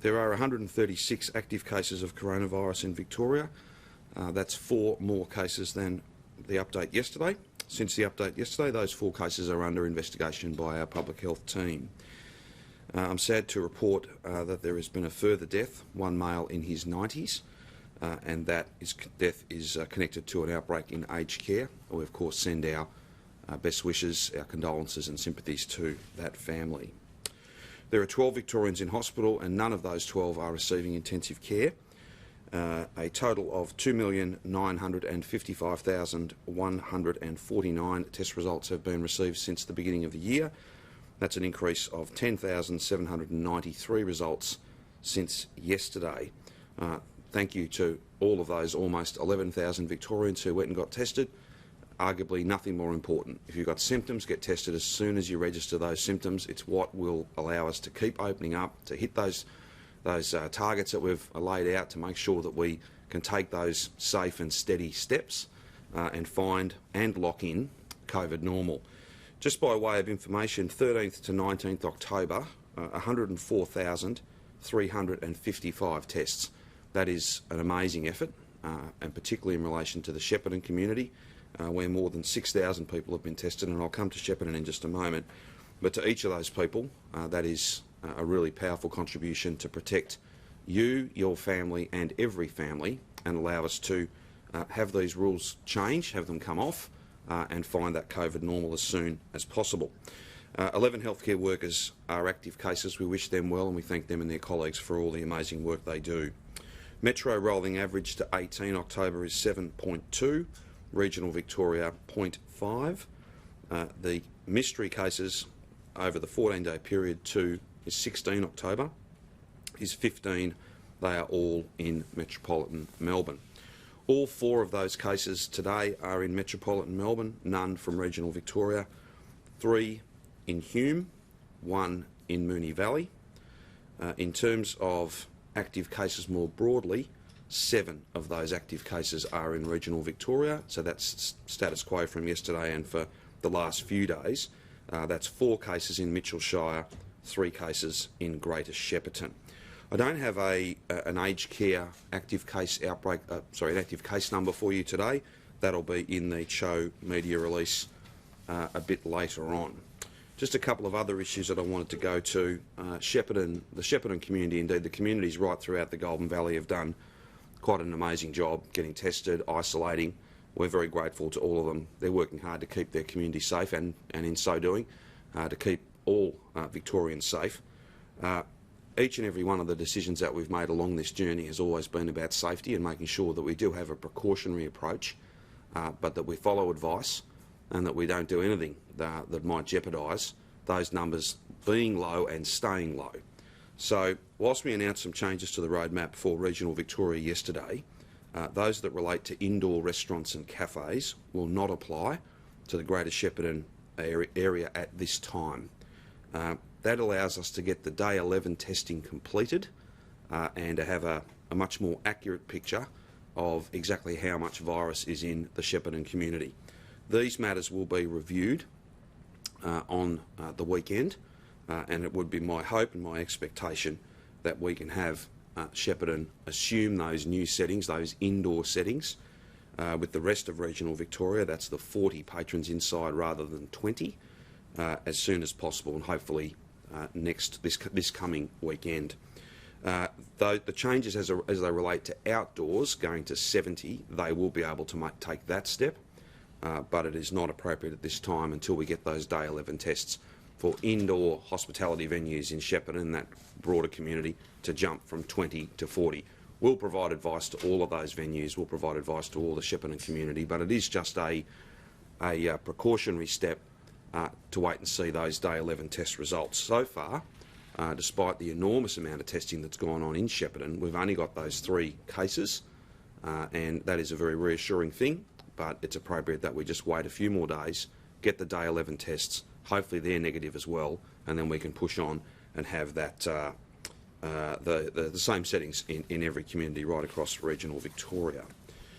There are 136 active cases of coronavirus in Victoria. That's 4 more cases than the update yesterday. Since the update yesterday, those 4 cases are under investigation by our public health team. I'm sad to report that there has been a further death, one male in his 90s, and that death is connected to an outbreak in aged care. We of course send our best wishes, our condolences and sympathies to that family. There are 12 Victorians in hospital and none of those 12 are receiving intensive care. A total of 2,955,149 test results have been received since the beginning of the year. That's an increase of 10,793 results since yesterday. Thank you to all of those almost 11,000 Victorians who went and got tested. Arguably nothing more important. If you've got symptoms, get tested as soon as you register those symptoms. It's what will allow us to keep opening up, to hit those targets that we've laid out, to make sure that we can take those safe and steady steps and find and lock in COVID normal. Just by way of information, 13th to 19th October, 104,355 tests. That is an amazing effort, and particularly in relation to the Shepparton community, where more than 6,000 people have been tested, and I'll come to Shepparton in just a moment. But to each of those people, that is a really powerful contribution to protect you, your family and every family, and allow us to have these rules change, have them come off, and find that COVID normal as soon as possible. 11 healthcare workers are active cases. We wish them well and we thank them and their colleagues for all the amazing work they do. Metro rolling average to 18 October is 7.2, regional Victoria 0.5. The mystery cases over the 14-day period to is 16 October, is 15. They are all in metropolitan Melbourne. All 4 of those cases today are in metropolitan Melbourne, none from regional Victoria, 3 in Hume, 1 in Moonee Valley. In terms of active cases more broadly, 7 of those active cases are in regional Victoria, so that's status quo from yesterday and for the last few days. That's 4 cases in Mitchell Shire, 3 cases in Greater Shepparton. I don't have an aged care active case outbreak, an active case number for you today. That'll be in the show media release a bit later on. Just a couple of other issues that I wanted to go to. Shepparton, the Shepparton community, indeed the communities right throughout the Golden Valley have done quite an amazing job getting tested, isolating. We're very grateful to all of them. They're working hard to keep their community safe and in so doing, to keep all Victorians safe. Each and every one of the decisions that we've made along this journey has always been about safety and making sure that we do have a precautionary approach, but that we follow advice and that we don't do anything that might jeopardise those numbers being low and staying low. So whilst we announced some changes to the roadmap for regional Victoria yesterday, those that relate to indoor restaurants and cafes will not apply to the Greater Shepparton area at this time. That allows us to get the day 11 testing completed and to have a much more accurate picture of exactly how much virus is in the Shepparton community. These matters will be reviewed on the weekend, and it would be my hope and my expectation that we can have Shepparton assume those new settings, those indoor settings, with the rest of regional Victoria. That's the 40 patrons inside rather than 20, as soon as possible, and hopefully this coming weekend. Though the changes as they relate to outdoors going to 70, they will be able to take that step, but it is not appropriate at this time until we get those day 11 tests for indoor hospitality venues in Shepparton and that broader community to jump from 20 to 40. We'll provide advice to all of those venues, we'll provide advice to all the Shepparton community, but it is just a precautionary step to wait and see those day 11 test results. So far, despite the enormous amount of testing that's gone on in Shepparton, we've only got those 3 cases, and that is a very reassuring thing, but it's appropriate that we just wait a few more days, get the day 11 tests, hopefully they're negative as well, and then we can push on and have that the same settings in every community right across regional Victoria.